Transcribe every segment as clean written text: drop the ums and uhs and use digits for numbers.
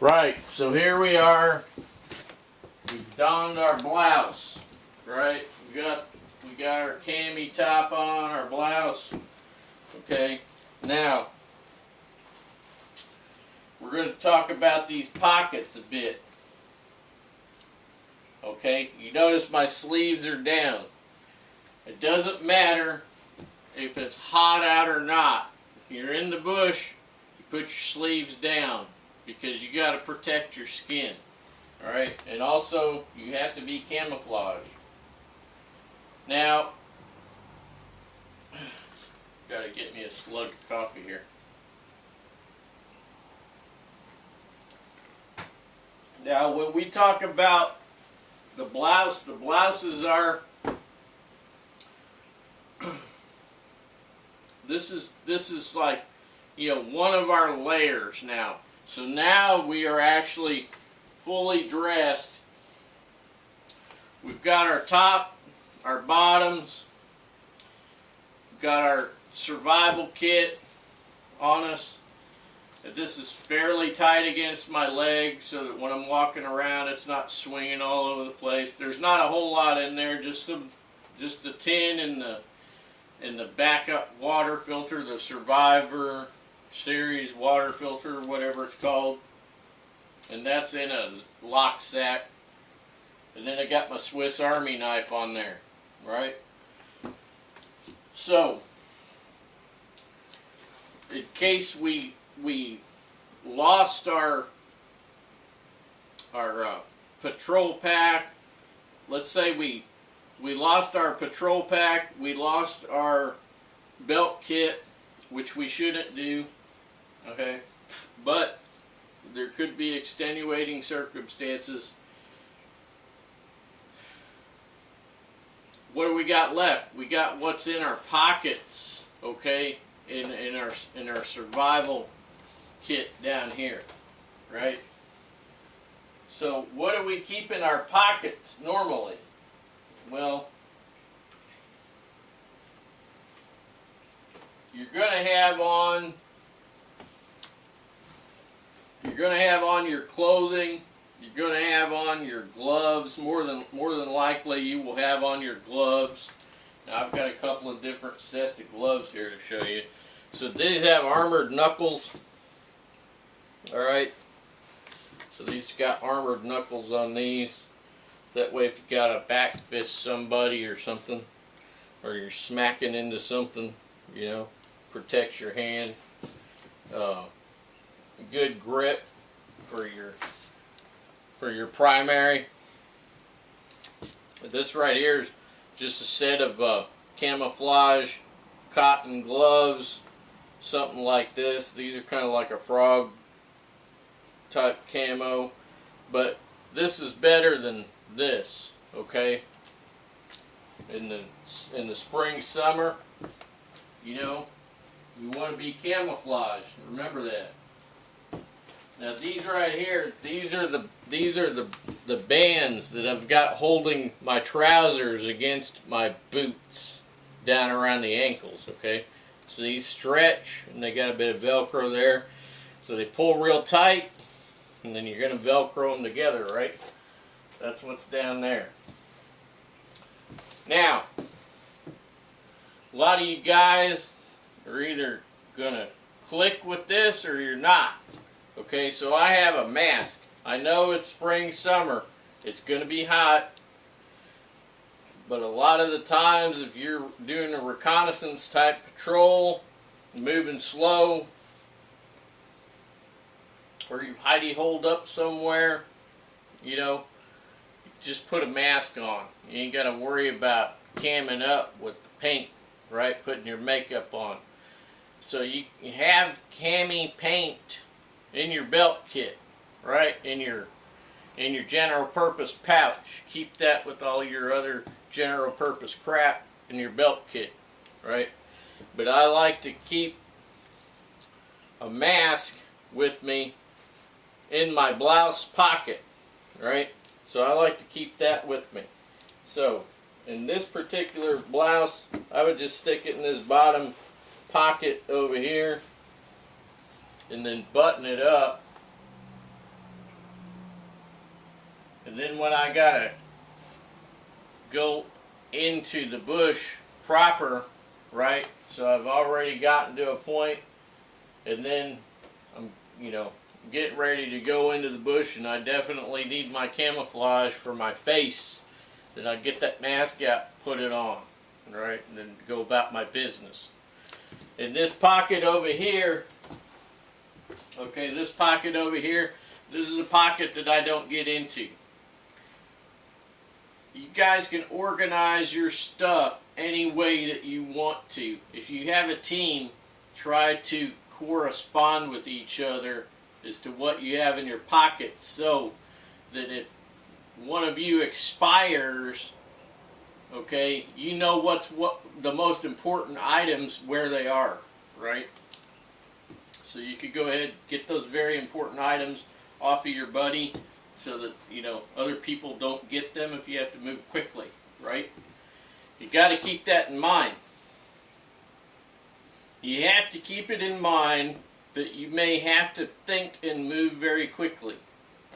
Right, so here we are. We've donned our blouse, right? We got our cami top on, our blouse. Okay, now we're going to talk about these pockets a bit. Okay, you notice my sleeves are down. It doesn't matter if it's hot out or not. If you're in the bush, you put your sleeves down because you got to protect your skin. Alright, and also you have to be camouflaged. Now, gotta get me a slug of coffee here. Now, when we talk about the blouses are this is like, you know, one of our layers now. So now we are actually fully dressed. We've got our top, our bottoms, we've got our survival kit on us. This is fairly tight against my legs so that when I'm walking around it's not swinging all over the place. There's not a whole lot in there, just the tin and the backup water filter, the Survivor series water filter, or whatever it's called. And that's in a lock sack. And then I got my Swiss Army knife on there, right? So, in case we lost our patrol pack, let's say we lost our patrol pack, we lost our belt kit, which we shouldn't do, okay? But there could be extenuating circumstances. What do we got left? We got what's in our pockets, okay? In our survival kit down here, right? So what do we keep in our pockets normally? Well, you're gonna have on your clothing. You're gonna have on your gloves. More than likely, you will have on your gloves. Now, I've got a couple of different sets of gloves here to show you. So these have armored knuckles. All right. So these got armored knuckles on these. That way, if you got to back fist somebody or something, or you're smacking into something, you know, protects your hand. Good grip for your primary. This right here is just a set of camouflage cotton gloves, something like this. These are kind of like a frog type camo, but this is better than this, okay? In the spring, summer, you know, we want to be camouflaged. Remember that. Now these right here, these are the bands that I've got holding my trousers against my boots down around the ankles, okay? So these stretch and they got a bit of Velcro there. So they pull real tight and then you're going to Velcro them together, right? That's what's down there. Now, a lot of you guys are either going to click with this or you're not. Okay, so I have a mask. I know it's spring, summer. It's going to be hot. But a lot of the times, if you're doing a reconnaissance type patrol, moving slow, or you've hidey-holed up somewhere, you know, just put a mask on. You ain't got to worry about camming up with the paint, right? Putting your makeup on. So you have cami paint in your belt kit, right? In your general purpose pouch. Keep that with all your other general purpose crap in your belt kit, right? But I like to keep a mask with me in my blouse pocket, right? So I like to keep that with me. So in this particular blouse, I would just stick it in this bottom pocket over here and then button it up And then when I gotta go into the bush proper, right? So I've already gotten to a point, and then I'm, getting ready to go into the bush, and I definitely need my camouflage for my face. Then I get that mask out, put it on, right? And then go about my business. In this pocket over here, okay, this pocket over here, this is a pocket that I don't get into. You guys can organize your stuff any way that you want to. If you have a team, try to correspond with each other as to what you have in your pocket, so that if one of you expires, okay, you know what the most important items, where they are, right? So you could go ahead and get those very important items off of your buddy, so that other people don't get them if you have to move quickly, right? You got to keep that in mind. You have to keep it in mind that you may have to think and move very quickly,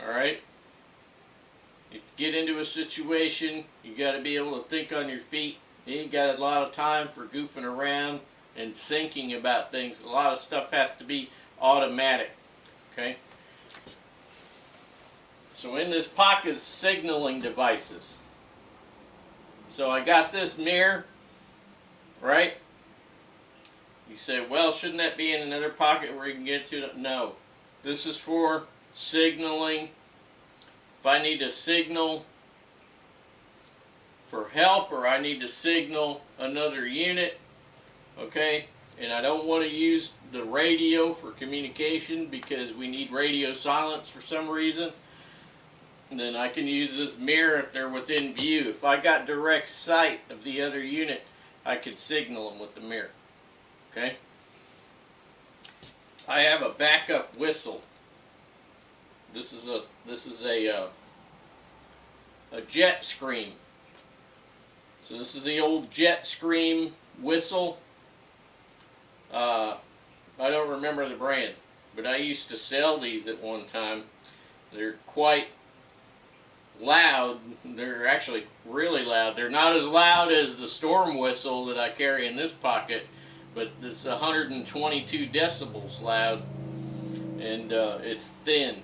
all right? If you get into a situation, you got to be able to think on your feet. You ain't got a lot of time for goofing around and thinking about things. A lot of stuff has to be automatic, okay? So in this pocket is signaling devices. So I got this mirror, right? You say, well, shouldn't that be in another pocket where you can get to it? No. This is for signaling. If I need to signal for help, or I need to signal another unit, okay, and I don't want to use the radio for communication because we need radio silence for some reason, then I can use this mirror if they're within view. If I got direct sight of the other unit, I could signal them with the mirror. Okay? I have a backup whistle. This is a jet scream. So this is the old jet scream whistle. I don't remember the brand, but I used to sell these at one time. They're quite loud. They're actually really loud. They're not as loud as the storm whistle that I carry in this pocket, but it's 122 decibels loud, and it's thin.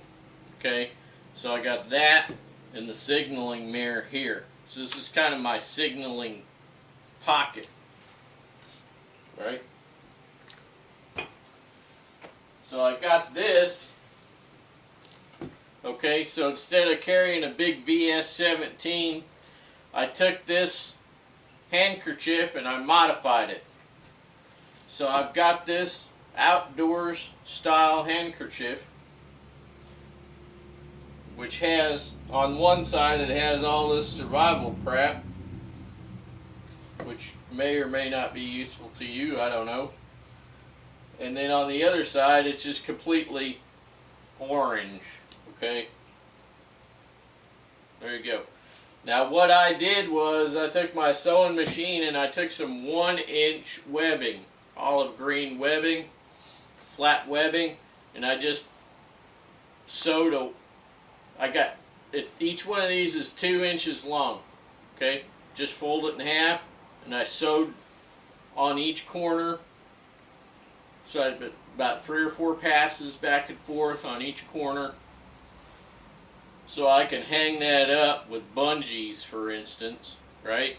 Okay, so I got that and the signaling mirror here. So this is kind of my signaling pocket, right? So I got this. Okay, so instead of carrying a big VS-17, I took this handkerchief and I modified it. So I've got this outdoors style handkerchief, which has, on one side it has all this survival crap, which may or may not be useful to you, I don't know. And then on the other side it's just completely orange. Okay, there you go. Now what I did was I took my sewing machine and I took some 1-inch webbing, olive green webbing, flat webbing, and I just sewed each one of these is 2 inches long. Okay, just fold it in half, and I sewed on each corner. So I had about 3 or 4 passes back and forth on each corner. So I can hang that up with bungees, for instance, right?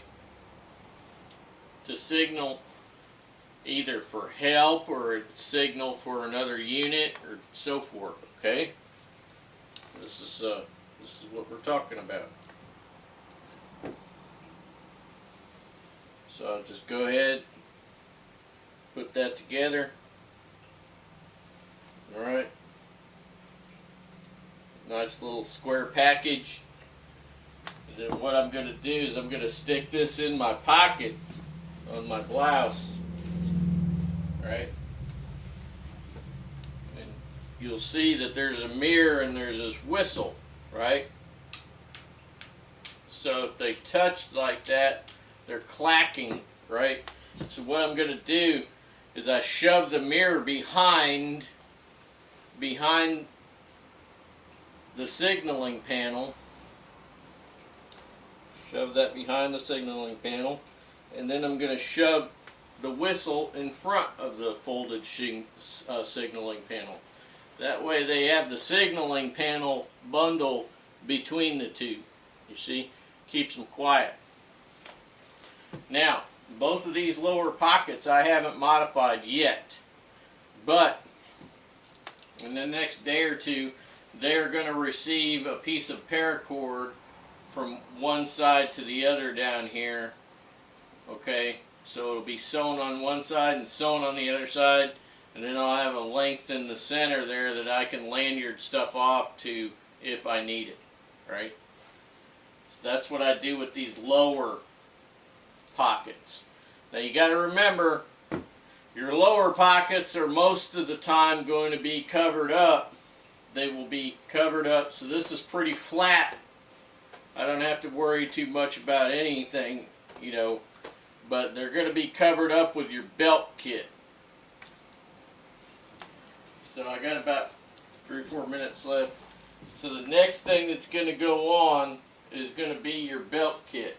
To signal either for help or a signal for another unit or so forth, okay? This is what we're talking about. So I'll just go ahead, put that together. Alright. Nice little square package. And then what I'm going to do is I'm going to stick this in my pocket on my blouse. Right? And you'll see that there's a mirror and there's this whistle, right? So if they touch like that, they're clacking, right? So what I'm going to do is I shove the mirror behind the signaling panel, Shove that behind the signaling panel, and then I'm going to shove the whistle in front of the folded signaling panel. That way they have the signaling panel bundle between the two. You see? Keeps them quiet. Now, both of these lower pockets I haven't modified yet, but in the next day or two they're going to receive a piece of paracord from one side to the other down here. Okay, so it'll be sewn on one side and sewn on the other side, and then I'll have a length in the center there that I can lanyard stuff off to if I need it, right? So that's what I do with these lower pockets. Now you got to remember, your lower pockets are most of the time going to be covered up. They will be covered up, so this is pretty flat. I don't have to worry too much about anything, you know, but they're going to be covered up with your belt kit. So I got about 3 or 4 minutes left. So the next thing that's going to go on is going to be your belt kit.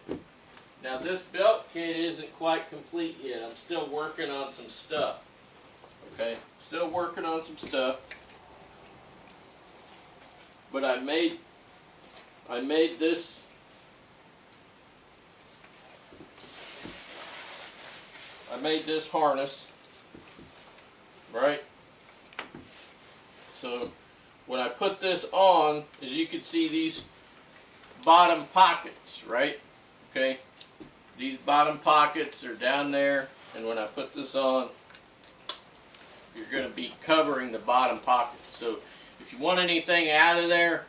Now this belt kit isn't quite complete yet. I'm still working on some stuff. Okay, still working on some stuff. But I made this harness, right? So when I put this on, as you can see, these bottom pockets, right? Okay, these bottom pockets are down there, and when I put this on, you're going to be covering the bottom pockets. So if you want anything out of there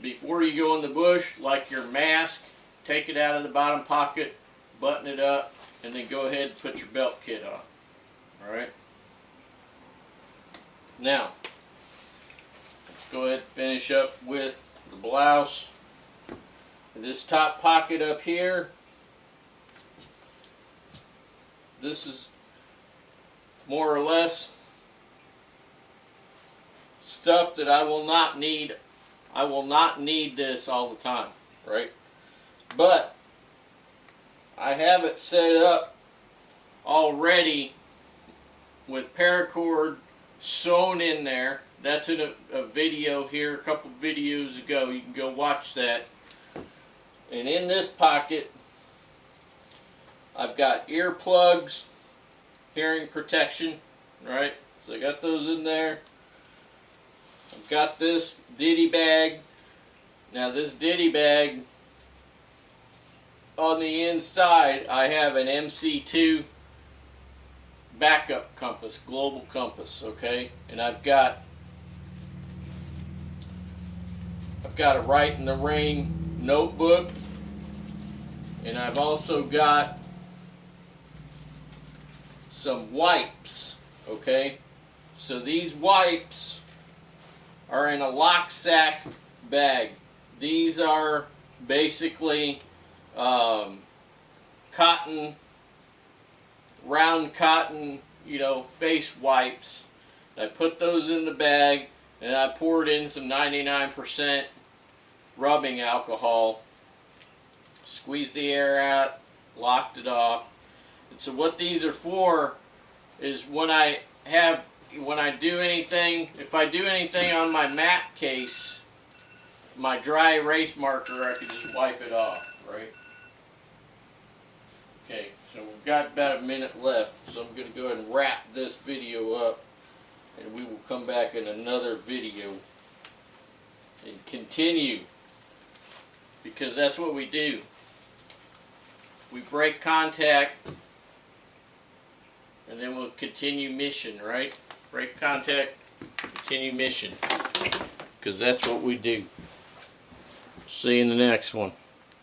before you go in the bush, like your mask, take it out of the bottom pocket, button it up, and then go ahead and put your belt kit on. Alright? Now, let's go ahead and finish up with the blouse. This top pocket up here, this is more or less stuff that I will not need. I will not need this all the time, right? But I have it set up already with paracord sewn in there. That's in a video here, a couple videos ago. You can go watch that. And in this pocket, I've got earplugs, hearing protection, right? So I got those in there. I've got this ditty bag. Now this ditty bag, on the inside I have an MC2 backup compass, global compass, okay? And I've got a Right in the Rain notebook, and I've also got some wipes, okay? So these wipes are in a lock sack bag. These are basically cotton, round cotton, you know, face wipes. I put those in the bag, and I poured in some 99% rubbing alcohol, squeezed the air out, locked it off. And so what these are for is when I do anything, if I do anything on my map case, my dry erase marker, I can just wipe it off, right? Okay, so we've got about a minute left, so I'm going to go ahead and wrap this video up, and we will come back in another video and continue, because that's what we do. We break contact, and then we'll continue mission, right? Break contact, continue mission, because that's what we do. See you in the next one.